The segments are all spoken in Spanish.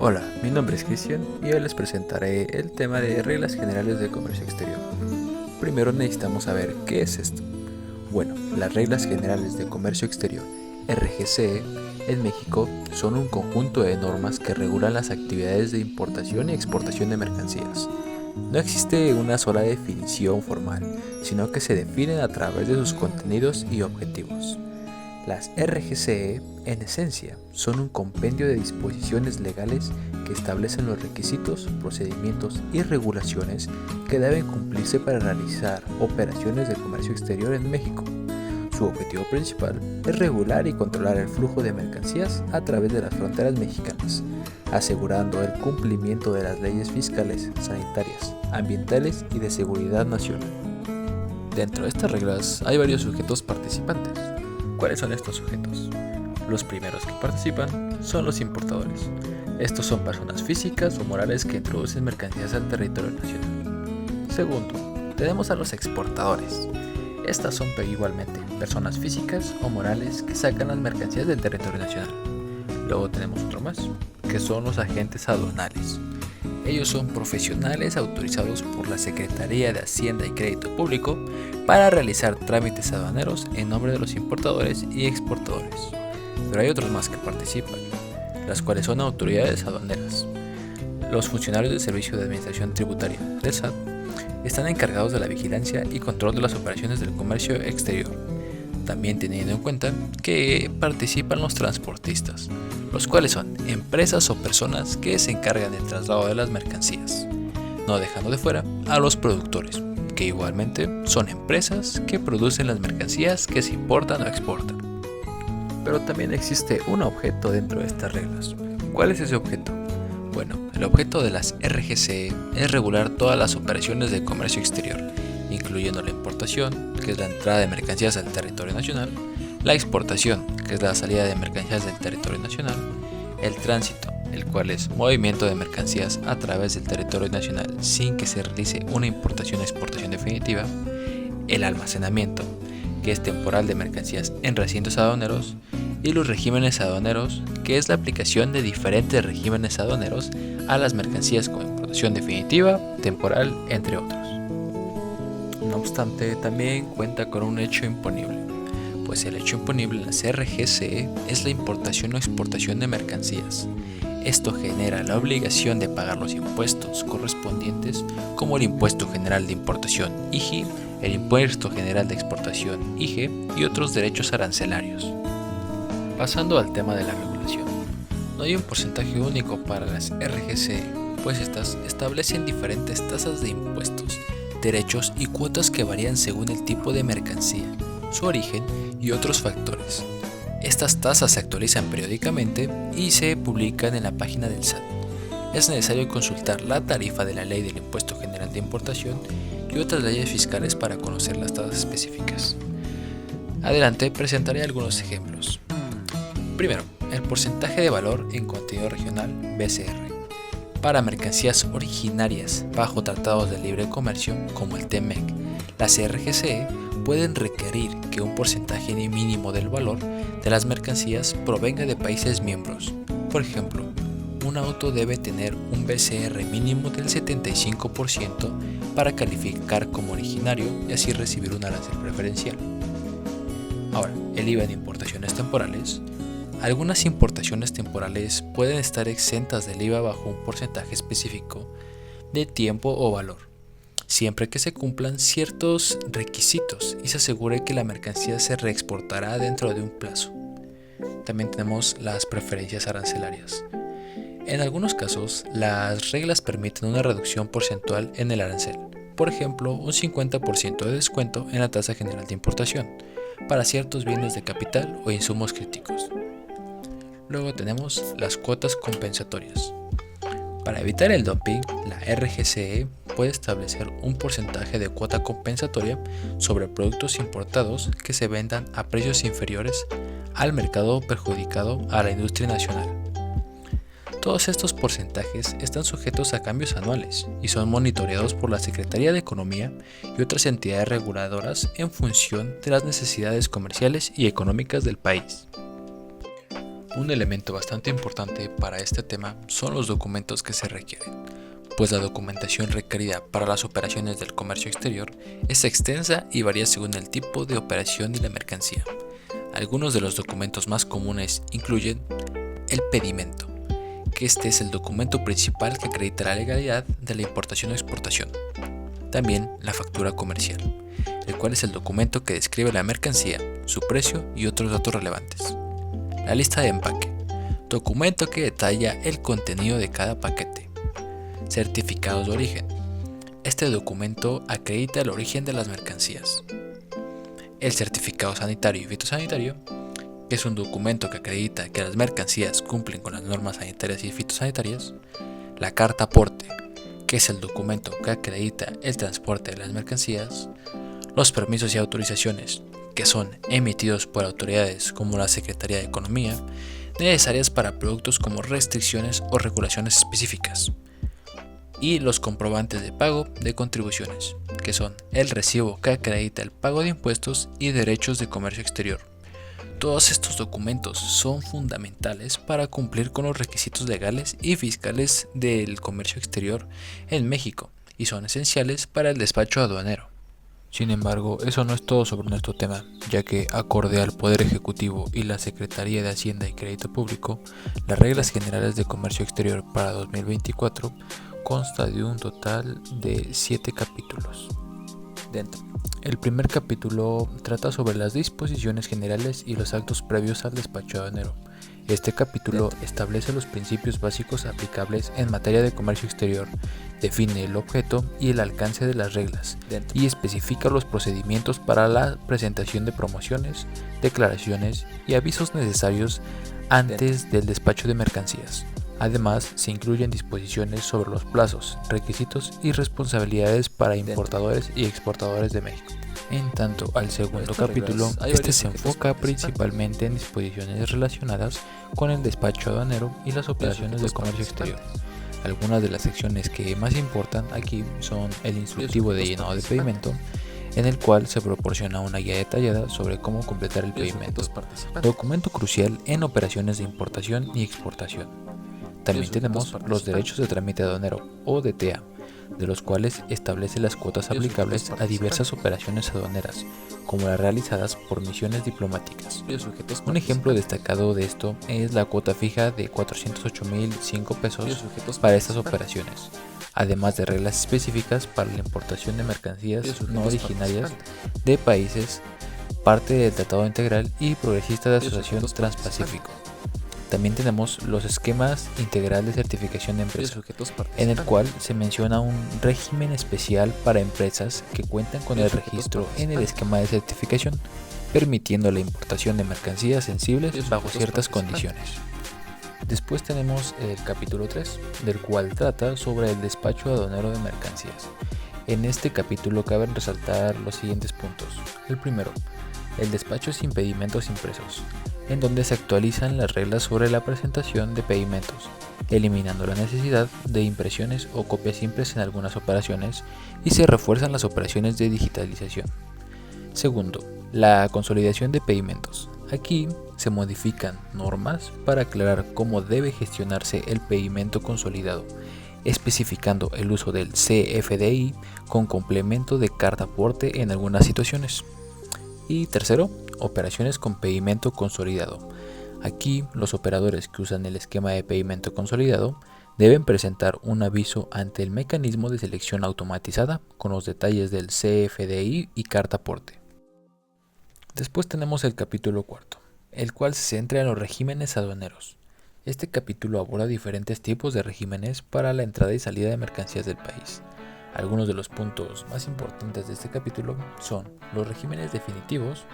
Hola, mi nombre es Cristian y hoy les presentaré el tema de reglas generales de comercio exterior. Primero necesitamos saber qué es esto. Bueno, las reglas generales de comercio exterior, RGCE, en México son un conjunto de normas que regulan las actividades de importación y exportación de mercancías. No existe una sola definición formal, sino que se definen a través de sus contenidos y objetivos. Las RGCE, en esencia, son un compendio de disposiciones legales que establecen los requisitos, procedimientos y regulaciones que deben cumplirse para realizar operaciones de comercio exterior en México. Su objetivo principal es regular y controlar el flujo de mercancías a través de las fronteras mexicanas, asegurando el cumplimiento de las leyes fiscales, sanitarias, ambientales y de seguridad nacional. Dentro de estas reglas hay varios sujetos participantes. ¿Cuáles son estos sujetos? Los primeros que participan son los importadores. Estos son personas físicas o morales que introducen mercancías al territorio nacional. Segundo, tenemos a los exportadores. Estas son igualmente personas físicas o morales que sacan las mercancías del territorio nacional. Luego tenemos otro más, que son los agentes aduanales. Ellos son profesionales autorizados por la Secretaría de Hacienda y Crédito Público para realizar trámites aduaneros en nombre de los importadores y exportadores. Pero hay otros más que participan, las cuales son autoridades aduaneras. Los funcionarios del Servicio de Administración Tributaria del SAT están encargados de la vigilancia y control de las operaciones del comercio exterior. También teniendo en cuenta que participan los transportistas, los cuales son empresas o personas que se encargan del traslado de las mercancías, no dejando de fuera a los productores, que igualmente son empresas que producen las mercancías que se importan o exportan. Pero también existe un objeto dentro de estas reglas. ¿Cuál es ese objeto? Bueno, el objeto de las RGCE es regular todas las operaciones de comercio exterior, incluyendo la importación, que es la entrada de mercancías al territorio nacional, la exportación, que es la salida de mercancías del territorio nacional, el tránsito, el cual es movimiento de mercancías a través del territorio nacional sin que se realice una importación o exportación definitiva, el almacenamiento, que es temporal de mercancías en recintos aduaneros, y los regímenes aduaneros, que es la aplicación de diferentes regímenes aduaneros a las mercancías con importación definitiva, temporal, entre otros. No obstante, también cuenta con un hecho imponible, pues el hecho imponible en las RGCE es la importación o exportación de mercancías. Esto genera la obligación de pagar los impuestos correspondientes, como el Impuesto General de Importación (IGI), el Impuesto General de Exportación (IGE) y otros derechos arancelarios. Pasando al tema de la regulación, no hay un porcentaje único para las RGCE, pues estas establecen diferentes tasas de impuestos, derechos y cuotas que varían según el tipo de mercancía, su origen y otros factores. Estas tasas se actualizan periódicamente y se publican en la página del SAT. Es necesario consultar la tarifa de la Ley del Impuesto General de Importación y otras leyes fiscales para conocer las tasas específicas. Adelante presentaré algunos ejemplos. Primero, el porcentaje de valor en contenido regional (BCR). Para mercancías originarias bajo tratados de libre comercio como el TEMEC, las RGCE pueden requerir que un porcentaje mínimo del valor de las mercancías provenga de países miembros. Por ejemplo, un auto debe tener un BCR mínimo del 75% para calificar como originario y así recibir un arancel preferencial. Ahora, el IVA en importaciones temporales. Algunas importaciones temporales pueden estar exentas del IVA bajo un porcentaje específico de tiempo o valor, siempre que se cumplan ciertos requisitos y se asegure que la mercancía se reexportará dentro de un plazo. También tenemos las preferencias arancelarias. En algunos casos, las reglas permiten una reducción porcentual en el arancel, por ejemplo, un 50% de descuento en la tasa general de importación para ciertos bienes de capital o insumos críticos. Luego tenemos las cuotas compensatorias. Para evitar el dumping, la RGCE puede establecer un porcentaje de cuota compensatoria sobre productos importados que se vendan a precios inferiores al mercado perjudicado a la industria nacional. Todos estos porcentajes están sujetos a cambios anuales y son monitoreados por la Secretaría de Economía y otras entidades reguladoras en función de las necesidades comerciales y económicas del país. Un elemento bastante importante para este tema son los documentos que se requieren, pues la documentación requerida para las operaciones del comercio exterior es extensa y varía según el tipo de operación y la mercancía. Algunos de los documentos más comunes incluyen el pedimento, que este es el documento principal que acredita la legalidad de la importación o exportación. También la factura comercial, el cual es el documento que describe la mercancía, su precio y otros datos relevantes. La lista de empaque, documento que detalla el contenido de cada paquete. Certificados de origen. Este documento acredita el origen de las mercancías. El certificado sanitario y fitosanitario, que es un documento que acredita que las mercancías cumplen con las normas sanitarias y fitosanitarias. La carta aporte, que es el documento que acredita el transporte de las mercancías. Los permisos y autorizaciones, que son emitidos por autoridades como la Secretaría de Economía, necesarias para productos como restricciones o regulaciones específicas. Y los comprobantes de pago de contribuciones, que son el recibo que acredita el pago de impuestos y derechos de comercio exterior. Todos estos documentos son fundamentales para cumplir con los requisitos legales y fiscales del comercio exterior en México y son esenciales para el despacho aduanero. Sin embargo, eso no es todo sobre nuestro tema, ya que acorde al Poder Ejecutivo y la Secretaría de Hacienda y Crédito Público, las reglas generales de comercio exterior para 2024 consta de un total de 7 capítulos. El primer capítulo trata sobre las disposiciones generales y los actos previos al despacho aduanero. Este capítulo establece los principios básicos aplicables en materia de comercio exterior, define el objeto y el alcance de las reglas y especifica los procedimientos para la presentación de promociones, declaraciones y avisos necesarios antes del despacho de mercancías. Además, se incluyen disposiciones sobre los plazos, requisitos y responsabilidades para importadores y exportadores de México. En tanto, al segundo capítulo, este se enfoca principalmente en disposiciones relacionadas con el despacho aduanero y las operaciones de comercio exterior. Algunas de las secciones que más importan aquí son el instructivo de llenado de pedimento, en el cual se proporciona una guía detallada sobre cómo completar el pedimento, documento crucial en operaciones de importación y exportación. También tenemos los derechos de trámite aduanero o DTA, de los cuales establece las cuotas aplicables a diversas operaciones aduaneras, como las realizadas por misiones diplomáticas. Un ejemplo destacado de esto es la cuota fija de 408.005 pesos para estas operaciones, además de reglas específicas para la importación de mercancías no originarias de países parte del Tratado Integral y Progresista de Asociación Transpacífico. También tenemos los esquemas integral de certificación de empresa, en el cual se menciona un régimen especial para empresas que cuentan con el registro en el esquema de certificación, permitiendo la importación de mercancías sensibles bajo ciertas condiciones. Después tenemos el capítulo 3, del cual trata sobre el despacho aduanero de mercancías. En este capítulo caben resaltar los siguientes puntos. El primero, el despacho sin pedimentos impresos, en donde se actualizan las reglas sobre la presentación de pedimentos, eliminando la necesidad de impresiones o copias simples en algunas operaciones y se refuerzan las operaciones de digitalización. Segundo, la consolidación de pedimentos. Aquí se modifican normas para aclarar cómo debe gestionarse el pedimento consolidado, especificando el uso del CFDI con complemento de carta aporte en algunas situaciones. Y tercero, operaciones con pedimento consolidado. Aquí los operadores que usan el esquema de pedimento consolidado deben presentar un aviso ante el mecanismo de selección automatizada con los detalles del CFDI y carta aporte. Después tenemos el capítulo 4, el cual se centra en los regímenes aduaneros. Este capítulo aborda diferentes tipos de regímenes para la entrada y salida de mercancías del país. Algunos de los puntos más importantes de este capítulo son los regímenes definitivos,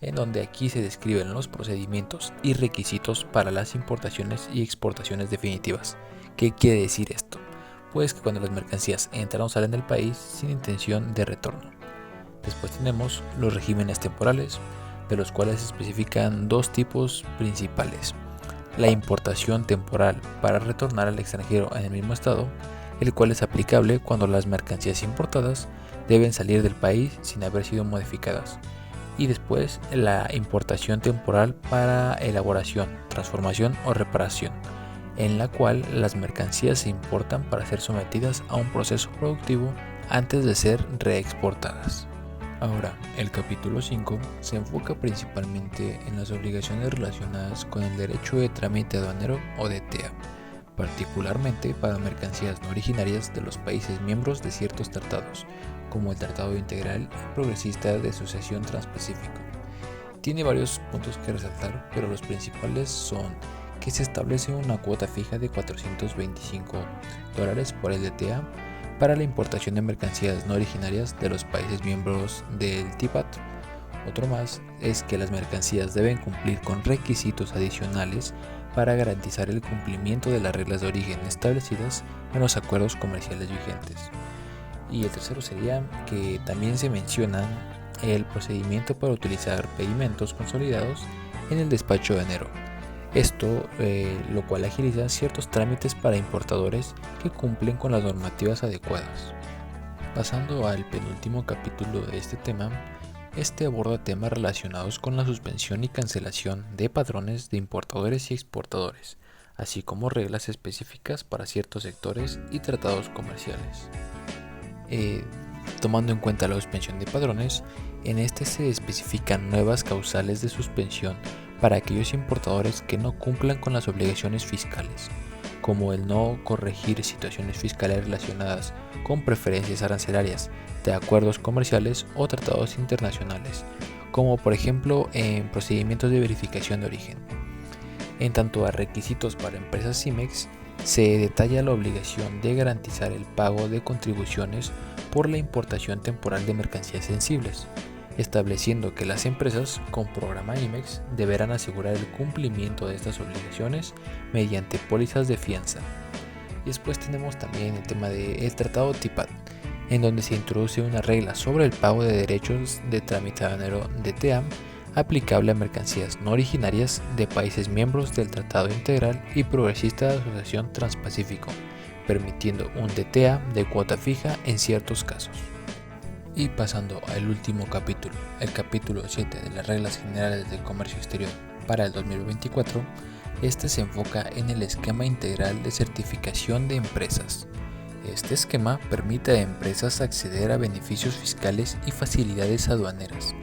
en donde aquí se describen los procedimientos y requisitos para las importaciones y exportaciones definitivas. ¿Qué quiere decir esto? Pues que cuando las mercancías entran o salen del país sin intención de retorno. Después tenemos los regímenes temporales, de los cuales se especifican dos tipos principales. La importación temporal para retornar al extranjero en el mismo estado, el cual es aplicable cuando las mercancías importadas deben salir del país sin haber sido modificadas. y después la importación temporal para elaboración, transformación o reparación, en la cual las mercancías se importan para ser sometidas a un proceso productivo antes de ser reexportadas. Ahora, el capítulo 5 se enfoca principalmente en las obligaciones relacionadas con el derecho de trámite aduanero o DTA, particularmente para mercancías no originarias de los países miembros de ciertos tratados, como el Tratado Integral y Progresista de Asociación Transpacífico. Tiene varios puntos que resaltar, pero los principales son que se establece una cuota fija de $425 por el DTA para la importación de mercancías no originarias de los países miembros del TPAT. Otro más es que las mercancías deben cumplir con requisitos adicionales para garantizar el cumplimiento de las reglas de origen establecidas en los acuerdos comerciales vigentes. Y el tercero sería que también se menciona el procedimiento para utilizar pedimentos consolidados en el despacho aduanero. Esto lo cual agiliza ciertos trámites para importadores que cumplen con las normativas adecuadas. Pasando al penúltimo capítulo de este tema, este aborda temas relacionados con la suspensión y cancelación de padrones de importadores y exportadores, así como reglas específicas para ciertos sectores y tratados comerciales. Tomando en cuenta la suspensión de padrones, en este se especifican nuevas causales de suspensión para aquellos importadores que no cumplan con las obligaciones fiscales, como el no corregir situaciones fiscales relacionadas con preferencias arancelarias de acuerdos comerciales o tratados internacionales, como por ejemplo en procedimientos de verificación de origen. En tanto a requisitos para empresas CIMEX, se detalla la obligación de garantizar el pago de contribuciones por la importación temporal de mercancías sensibles, estableciendo que las empresas con programa IMEX deberán asegurar el cumplimiento de estas obligaciones mediante pólizas de fianza. Y después tenemos también el tema del Tratado TPAT, en donde se introduce una regla sobre el pago de derechos de trámite aduanero DTA aplicable a mercancías no originarias de países miembros del Tratado Integral y Progresista de Asociación Transpacífico, permitiendo un DTA de cuota fija en ciertos casos. Y pasando al último capítulo, el capítulo 7 de las reglas generales de comercio exterior para el 2024, este se enfoca en el esquema integral de certificación de empresas. Este esquema permite a empresas acceder a beneficios fiscales y facilidades aduaneras,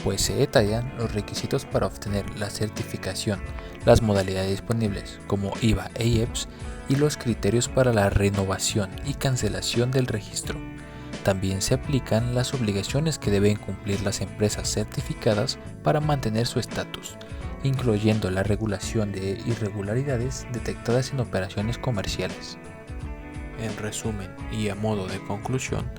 pues se detallan los requisitos para obtener la certificación, las modalidades disponibles como IVA e IEPS y los criterios para la renovación y cancelación del registro. También se aplican las obligaciones que deben cumplir las empresas certificadas para mantener su estatus, incluyendo la regulación de irregularidades detectadas en operaciones comerciales. En resumen y a modo de conclusión,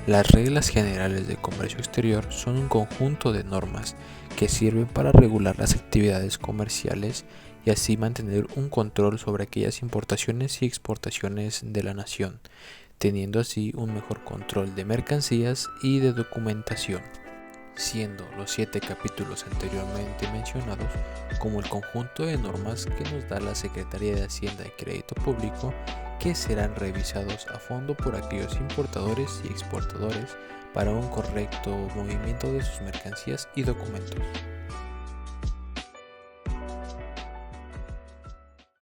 las reglas generales de comercio exterior son un conjunto de normas que sirven para regular las actividades comerciales y así mantener un control sobre aquellas importaciones y exportaciones de la nación, teniendo así un mejor control de mercancías y de documentación, siendo los 7 capítulos anteriormente mencionados como el conjunto de normas que nos da la Secretaría de Hacienda y Crédito Público, que serán revisados a fondo por aquellos importadores y exportadores para un correcto movimiento de sus mercancías y documentos.